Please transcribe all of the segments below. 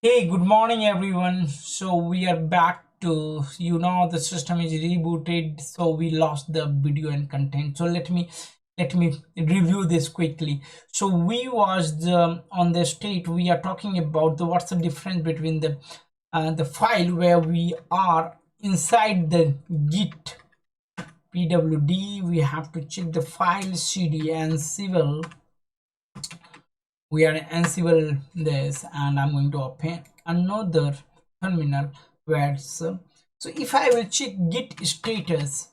Hey, good morning everyone. So we are back to the system is rebooted, so we lost the video and content. So let me review this quickly. So we was on the state we are talking about the what's the difference between the file where we are inside the Git pwd. We have to check the file cd and civil. We are ansible this, and I'm going to open another terminal where so if I will check git status,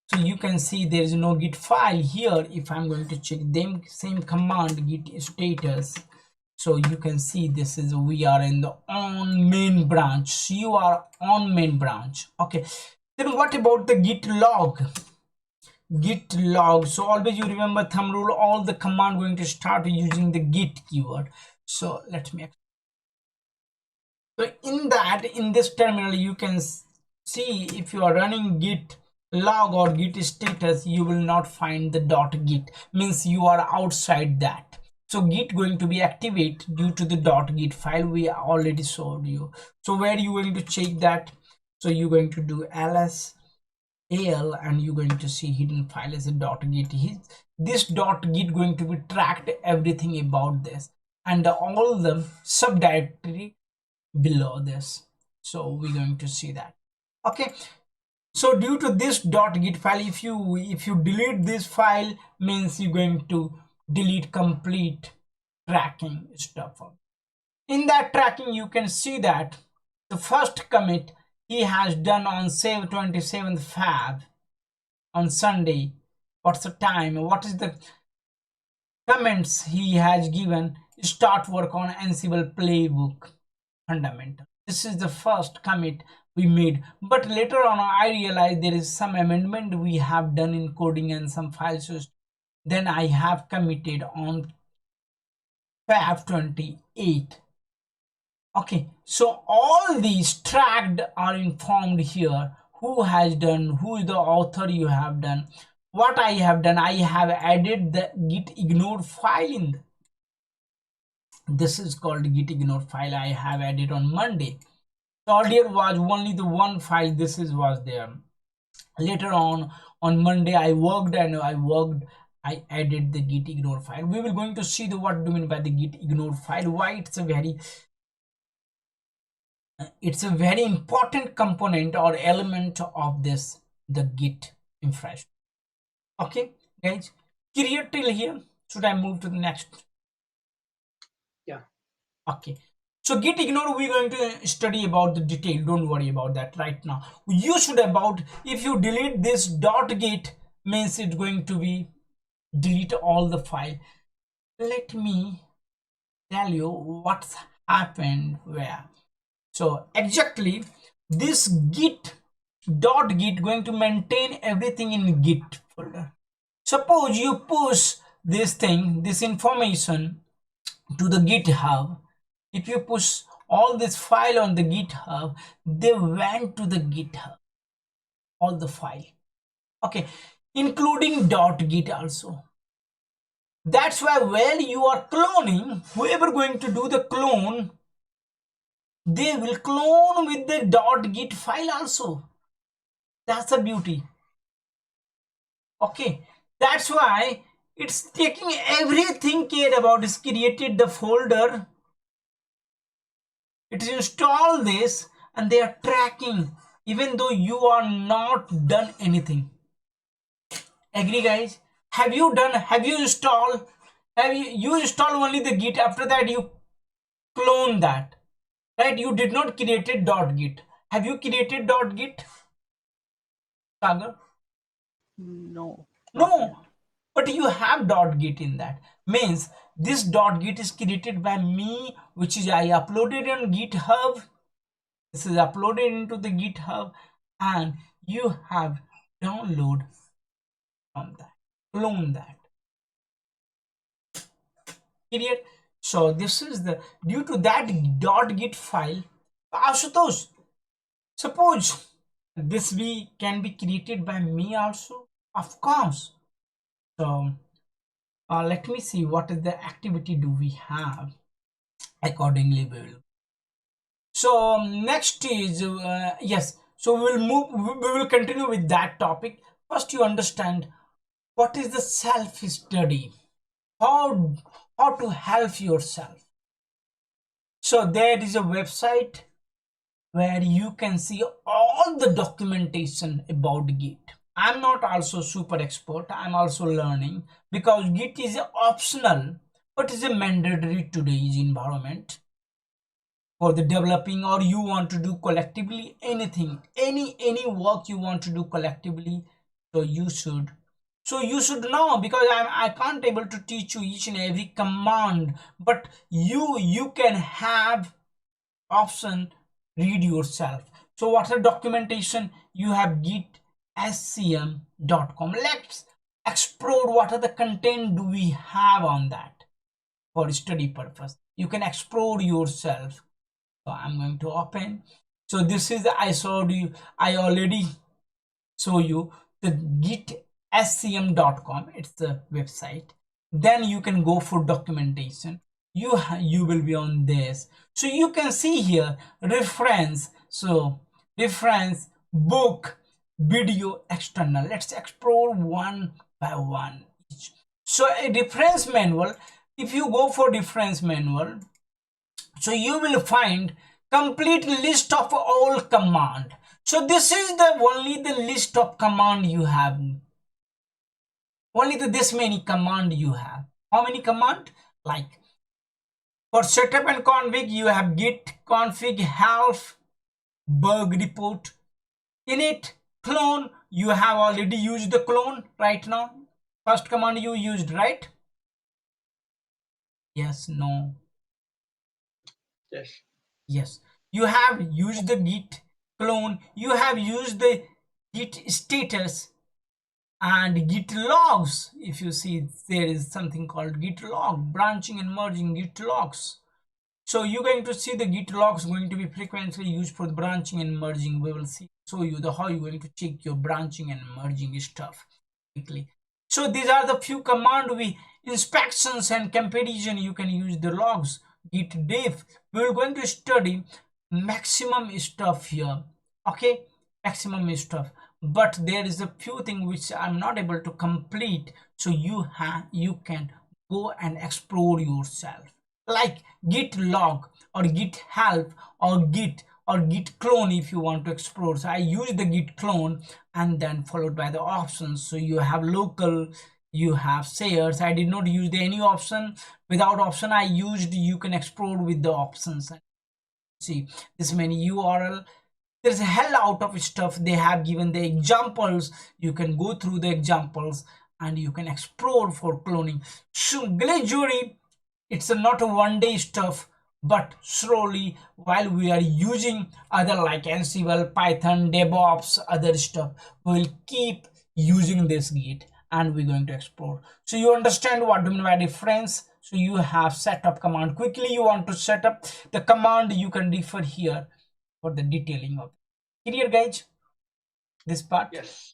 so you can see there is no git file here. If I'm going to check them same command git status, so you can see this is we are in the on main branch. You are on main branch. Okay, then what about the git log? Git log, so always you remember thumb rule, all the command going to start using the git keyword. So let me, so in this terminal you can see if you are running git log or git status, you will not find the dot git, means you are outside that. So git going to be activate due to the dot git file we already showed you. So where you going to check that? So you're going to do ls al and you're going to see hidden file as a dot git. This dot git going to be tracked everything about this and all the subdirectory below this. So we're going to see that. Okay, so due to this dot git file, if you delete this file, means you're going to delete complete tracking stuff. In that tracking you can see that the first commit he has done on save 27th Feb on Sunday. What's the time? What is the comments he has given? Start work on Ansible Playbook fundamental. This is the first commit we made, but later on I realized there is some amendment we have done in coding and some file system. Then I have committed on Feb 28. Okay, so all these tracked are informed here. Who has done, who is the author you have done. What I have done, I have added the git ignore file in. This is called git ignore file. I have added on Monday. Earlier was only the one file. This is was there. Later on Monday I added the git ignore file. We will going to see the what do you mean by the git ignore file, why it's a very important component or element of this the git infrastructure. Okay guys, clear till here? Should I move to the next? Yeah. Okay, so git ignore we're going to study about the detail. Don't worry about that right now. You should about, if you delete this dot git, means it's going to be delete all the file. Let me tell you what's happened where. So exactly this git going to maintain everything in git folder. Suppose you push this information to the GitHub. If you push all this file on the GitHub, they went to the GitHub, all the file. Okay, including .git also. That's why when you are cloning, whoever going to do the clone, they will clone with the .git file also. That's the beauty. Okay, that's why it's taking everything care about is created the folder, it is install this, and they are tracking even though you are not done anything. Agree guys? Have you installed, you install only the git, after that you clone that, right? You did not created .git. Have you created .git, Sagar? No, not yet. No, but you have .git in that. Means this .git is created by me, which is I uploaded on GitHub. This is uploaded into the GitHub, and you have download from that, clone that. Period. So this is the due to that .git file. Ashutosh, suppose this we can be created by me also, of course. So let me see what is the activity do we have. Accordingly we will. So next is yes. So we will move. We will continue with that topic. First, you understand what is the self study. How how to help yourself. So there is a website where you can see all the documentation about Git. I'm not also super expert. I'm also learning because Git is optional, but is a mandatory today's environment for the developing, or you want to do collectively anything, any work you want to do collectively. So you should know, because I can't able to teach you each and every command, but you can have option, read yourself. So what's the documentation? You have gitscm.com. Let's explore what are the content do we have on that for study purpose. You can explore yourself. So I'm going to open. So this is the, I showed you, I already show you the gitscm.com. It's the website. Then you can go for documentation. You will be on this. So you can see here reference. So reference, book, video, external. Let's explore one by one each. So a reference manual, if you go for reference manual, so you will find complete list of all command. So this is the only the list of command you have, only this many command you have. How many command? Like for setup and config you have git config help bug report. In it clone, you have already used the clone right now. First command you used, right? Yes, no. Yes. Yes, you have used the git clone, you have used the git status and git logs. If you see, there is something called git log, branching and merging git logs. So you're going to see the git logs going to be frequently used for the branching and merging. We will see, show you the how you're going to check your branching and merging stuff quickly. So these are the few command we inspections and comparison. You can use the logs, git diff. We're going to study maximum stuff here. Okay, maximum stuff. But there is a few things which I'm not able to complete. So you can go and explore yourself, like git log or git help or git clone if you want to explore. So I use the git clone and then followed by the options. So you have local, you have shares. I did not use any option. Without option I used, you can explore with the options. See this many URL, there's a hell out of stuff. They have given the examples. You can go through the examples and you can explore for cloning. So gradually, it's not a one day stuff, but slowly while we are using other like Ansible, Python, DevOps, other stuff, we will keep using this Git and we're going to explore. So you understand what do you mean by difference. So you have setup command. Quickly you want to set up the command, you can refer here for the detailing of it. Clear guys, this part? Yes.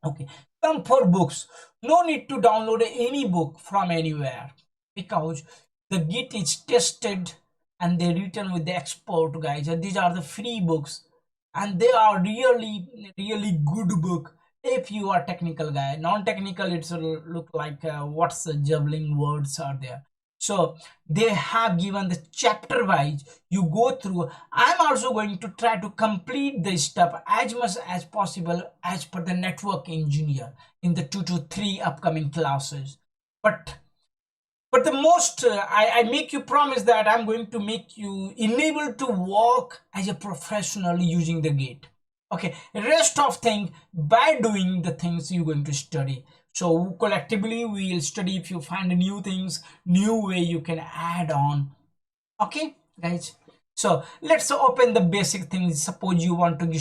Okay, come for books. No need to download any book from anywhere because the Git is tested and they written with the expert guys. And these are the free books and they are really good book. If you are technical guy, non-technical, it's look like what's the juggling words are there. So they have given the chapter wise. You go through. I'm also going to try to complete this stuff as much as possible as per the network engineer in the 2 to 3 upcoming classes. But the most I make you promise that I'm going to make you enable to work as a professional using the Git. Okay, rest of thing by doing the things you're going to study. So collectively we'll study. If you find new things, new way you can add on. Okay guys, so let's open the basic things. Suppose you want to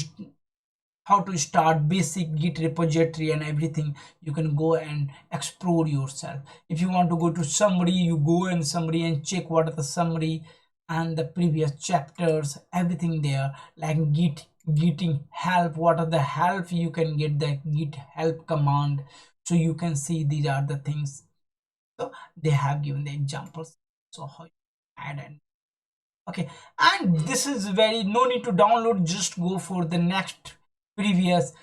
how to start basic Git repository and everything, you can go and explore yourself. If you want to go to summary, you go in summary and check what are the summary and the previous chapters, everything there, like getting help, what are the help you can get, the git help command. So you can see these are the things. So they have given the examples, so how you add and Okay, and this is very no need to download, just go for the next previous,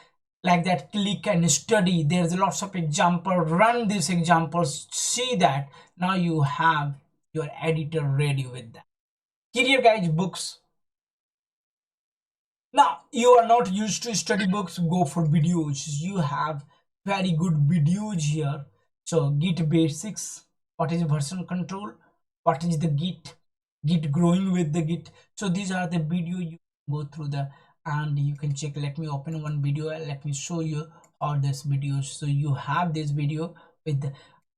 like that, click and study. There's lots of example, run these examples, see that. Now you have your editor ready with that. Career guides, books. Now you are not used to study books, go for videos. You have very good videos here. So Git basics, what is version control, what is the Git growing with the Git. So these are the video you go through the, and you can check. Let me open one video and let me show you all these videos. So you have this video with the,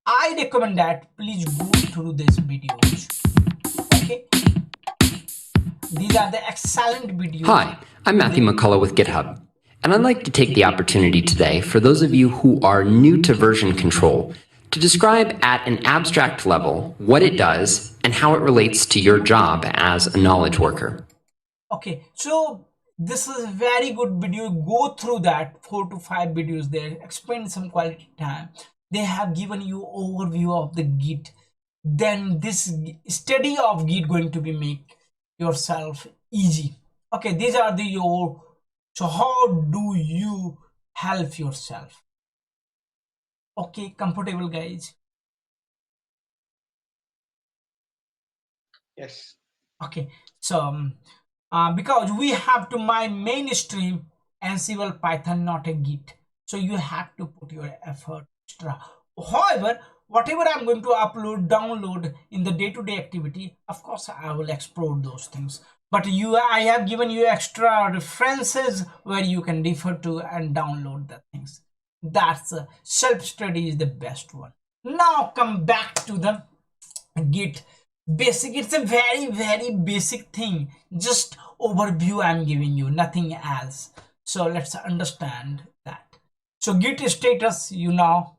I recommend that please go through these videos. Okay, these are the excellent videos. Hi, I'm Matthew McCullough with GitHub, and I'd like to take the opportunity today for those of you who are new to version control to describe at an abstract level what it does and how it relates to your job as a knowledge worker. Okay, so this is a very good video. Go through that 4 to 5 videos there. Spend some quality time. They have given you overview of the Git. Then this study of Git going to be make yourself easy. Okay, these are the your. So how do you help yourself? Okay, comfortable guys. Yes. Okay, so because we have to my mainstream Ansible Python, not a Git, so you have to put your effort extra. However, whatever I'm going to upload, download in the day-to-day activity, of course I will explore those things. But I have given you extra references where you can refer to and download the things. That's self-study is the best one. Now come back to the Git basic. It's a very basic thing, just overview I'm giving you, nothing else. So let's understand that. So Git status, you know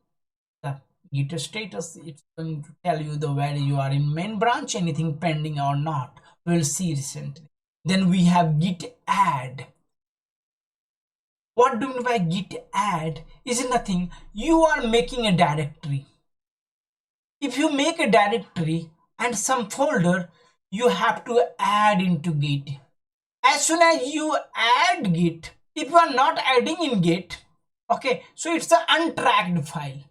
the Git status, it's going to tell you the where you are in main branch, anything pending or not, we'll see recently. Then we have Git add. What do you mean by Git add? Is nothing, you are making a directory. If you make a directory and some folder, you have to add into Git. As soon as you add Git, if you are not adding in Git, okay, so it's an untracked file.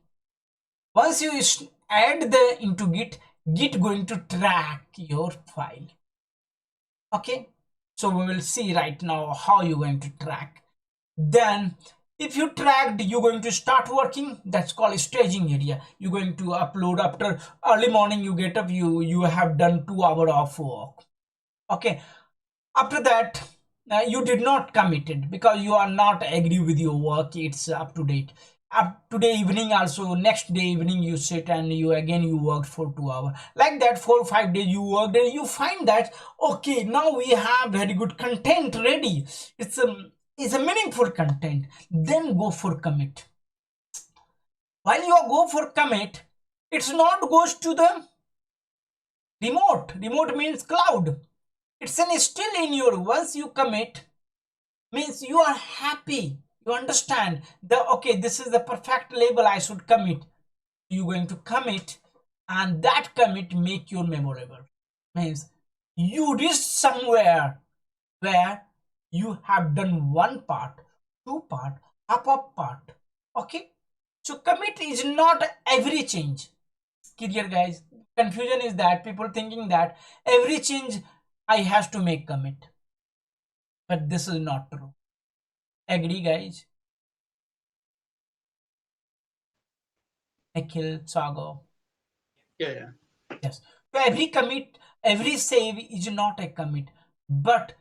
Once you add the into Git, Git going to track your file. Okay, so we will see right now how you're going to track. Then if you tracked, you're going to start working, that's called staging area. You're going to upload after early morning, you get up, you have done 2 hours of work. Okay, after that you did not commit it because you are not agree with your work, it's up to date. Up today evening also, next day evening you sit and you again you worked for 2 hours, like that 4 or 5 days you worked and you find that okay, now we have very good content ready, it's a meaningful content, then go for commit. While you go for commit, it's not goes to the remote means cloud, it's still in your, once you commit means you are happy, you understand the okay, this is the perfect label I should commit, you're going to commit, and that commit make you memorable, means you reach somewhere where you have done one part, two part, half of part. Okay, so commit is not every change. Career guys, confusion is that people thinking that every change I have to make commit, but this is not true. Agree guys? Nikhil, Sago. Yeah. Yes. So every commit, every save is not a commit, but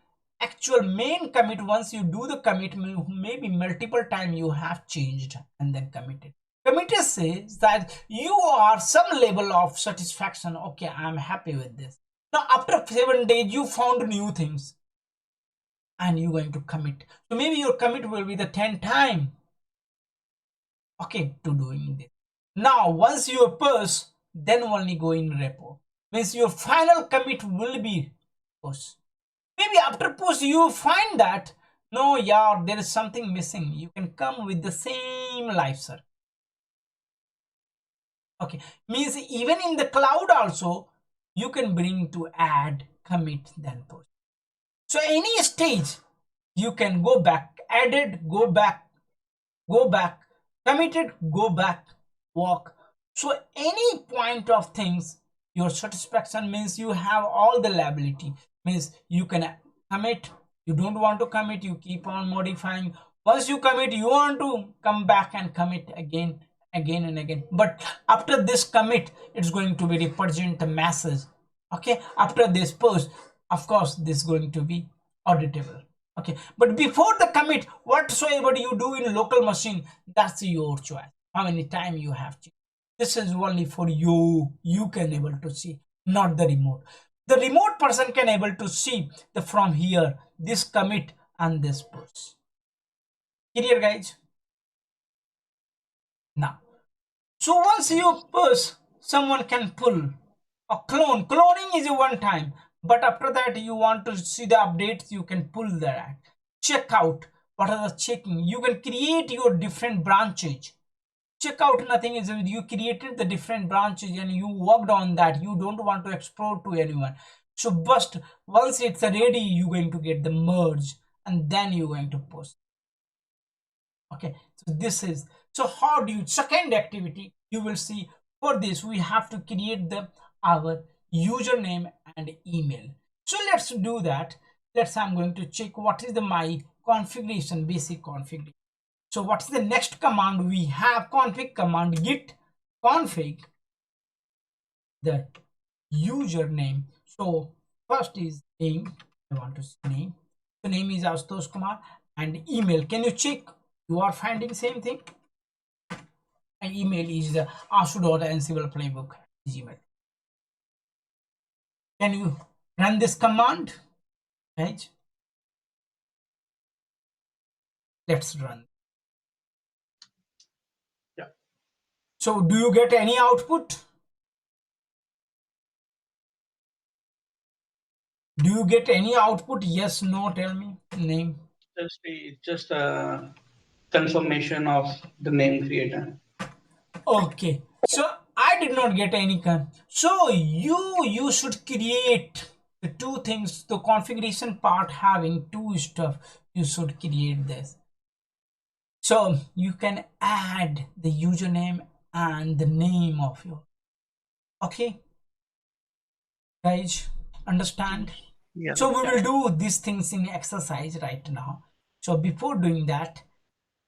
actual main commit, once you do the commit, maybe multiple time you have changed and then committed. Committer says that you are some level of satisfaction. Okay, I'm happy with this. Now after 7 days, you found new things and you're going to commit. So maybe your commit will be the 10th time. Okay, to doing this. Now once you push, then only go in repo. Means your final commit will be push. Maybe after push you find that no, yeah, there is something missing. You can come with the same life circle. Okay, means even in the cloud also you can bring to add commit, then push. So any stage you can go back, added, go back, committed, go back, walk. So any point of things, your satisfaction means you have all the liability, means you can commit, you don't want to commit, you keep on modifying. Once you commit, you want to come back and commit again, again and again. But after this commit, it's going to be represent a message. Okay, after this post, of course this is going to be auditable. Okay, but before the commit, whatsoever you do in local machine, that's your choice, how many time you have to. This is only for you can able to see, not the remote person can able to see the from here this commit and this push. Clear, guys? Now, so once you push, someone can pull a clone. Cloning is a one time, but after that you want to see the updates, you can pull that. Check out, what are the checking? You can create your different branches. Check out, nothing is, you created the different branches and you worked on that. You don't want to export to anyone. So first, once it's ready, you're going to get the merge and then you're going to post. Okay, so this is, so how do you, second activity you will see, for this we have to create the our username and email. So let's do that. I'm going to check what is the my configuration, basic configuration. So what's the next command? We have config command, git config the username. So first is name, I want to see name. The name is Ashutosh Kumar, and email, can you check you are finding same thing? And email is the ashu.ansible playbook gmail. Can you run this command? Right, let's run. Yeah. So do you get any output? Do you get any output? Yes, no, tell me. Name. Just a confirmation of the name creator. Okay, so I did not get any so you should create the two things, the configuration part having two stuff, you should create this. So you can add the username and the name of your, okay guys, understand? Yeah. So we will do these things in exercise right now. So before doing that,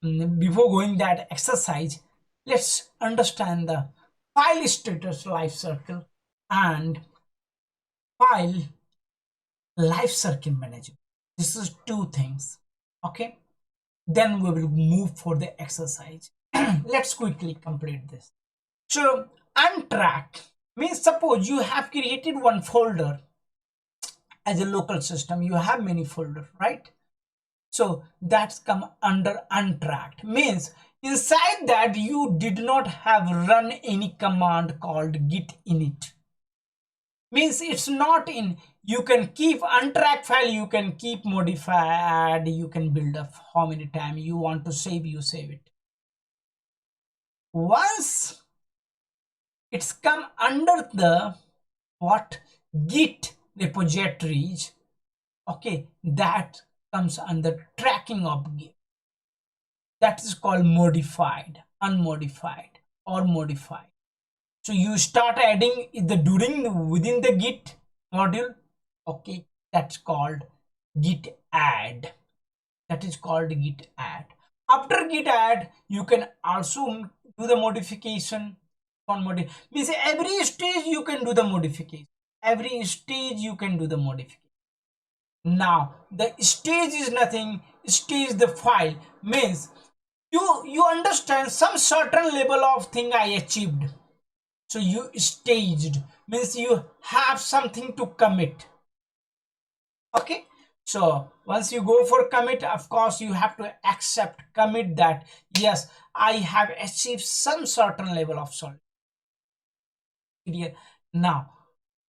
before going that exercise, let's understand the file status life cycle and file life cycle management. This is two things. Okay, then we will move for the exercise. Let's quickly complete this. So untrack means, suppose you have created one folder as a local system, you have many folders, right? So that's come under untracked, means inside that you did not have run any command called git init, means it's not in, you can keep untracked file, you can keep modify, add, you can build up how many times you want to save, you save it. Once it's come under the what, git repositories, okay, that comes under tracking of git, that is called modified, unmodified or modified. So you start adding the during within the git module, okay, that's called git add, that is called git add. After git add, you can also do the modification on means every stage you can do the modification, every stage you can do the modification. Now the stage is nothing, stage the file, means you understand some certain level of thing I achieved, so you staged, means you have something to commit. Okay, so once you go for commit, of course you have to accept commit that yes, I have achieved some certain level of solve. Now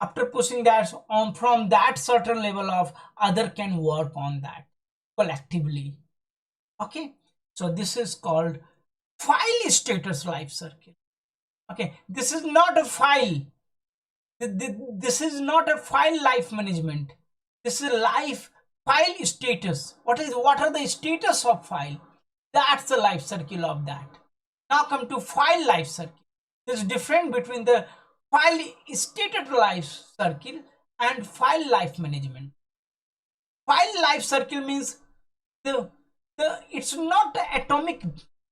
after pushing that on, from that certain level of, other can work on that collectively. Okay, so this is called file status life cycle. Okay, this is not a file, This is not a file life management. This is life file status. What are the status of file? That's the life cycle of that. Now come to file life cycle. There's difference between the file status life cycle and file life management. File life cycle means the it's not atomic,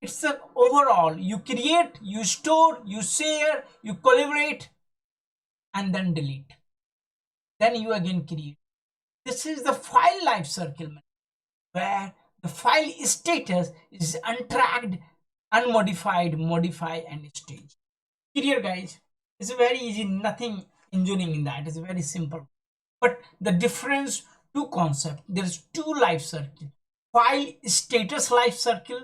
it's the overall. You create, you store, you share, you collaborate, and then delete, then you again create. This is the file life cycle, where the file status is untracked, unmodified, modify, and stage. Clear, guys? It's very easy, nothing engineering in that. It's very simple. But the difference, two concept. There's two life cycle: file status life cycle,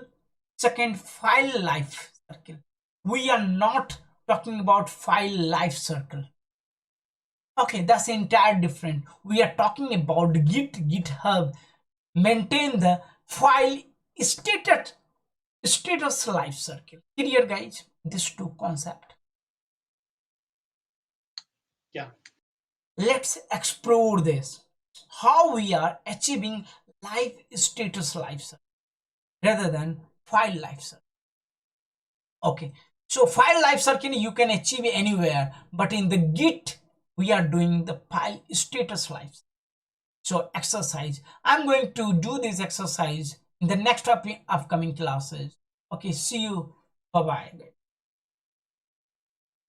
second file life cycle. We are not talking about file life cycle. Okay, that's entire different. We are talking about GitHub maintain the file status life cycle. Clear, guys? These two concept. Yeah. Let's explore this. How we are achieving life status life cycle rather than file life cycle. Okay, so file life cycle you can achieve anywhere, but in the Git we are doing the file status life. So exercise, I'm going to do this exercise in the next upcoming classes. Okay, see you. Bye bye.